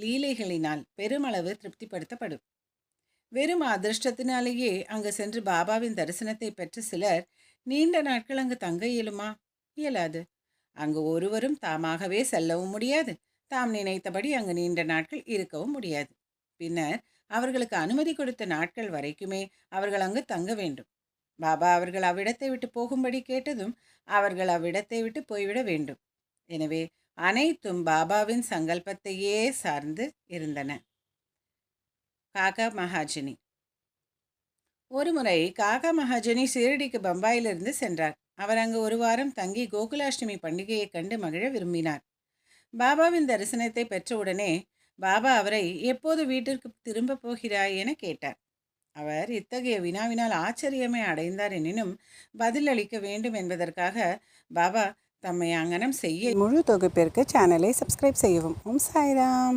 லீலைகளினால் பெருமளவு திருப்திப்படுத்தப்படும். வெறும் அதிர்ஷ்டத்தினாலேயே அங்கு சென்று பாபாவின் தரிசனத்தை பெற்ற சிலர் நீண்ட நாட்கள் அங்கு தங்க இயலுமா? இயலாது. அங்கு ஒருவரும் தாமாகவே செல்லவும் முடியாது. தாம் நினைத்தபடி அங்கு நீண்ட நாட்கள் இருக்கவும் முடியாது. பின்னர் அவர்களுக்கு அனுமதி கொடுத்த நாட்கள் வரைக்குமே அவர்கள் அங்கு தங்க வேண்டும். பாபா அவர்கள் அவ்விடத்தை விட்டு போகும்படி கேட்டதும் அவர்கள் அவ்விடத்தை விட்டு போய்விட வேண்டும். எனவே அனைத்தும் பாபாவின் சங்கல்பத்தையே சார்ந்து இருந்தன. காகா மகாஜனி. ஒருமுறை காகா மகாஜனி சீரடிக்கு பம்பாயிலிருந்து சென்றார். அவர் அங்கு ஒரு வாரம் தங்கி கோகுலாஷ்டமி பண்டிகையை கண்டு மகிழ விரும்பினார். பாபாவின் தரிசனத்தை பெற்றவுடனே பாபா அவரை எப்போது வீட்டிற்கு திரும்ப போகிறாய் என கேட்டார். அவர் இத்தகைய வினாவினால் ஆச்சரியமே அடைந்தார். எனினும் பதிலளிக்க வேண்டும் என்பதற்காக பாபா தம்மை அங்கனம் செய்ய முழு தொகுப்பிற்கு சேனலை சப்ஸ்கிரைப் செய்யவும். ஓம் சாய்ராம்.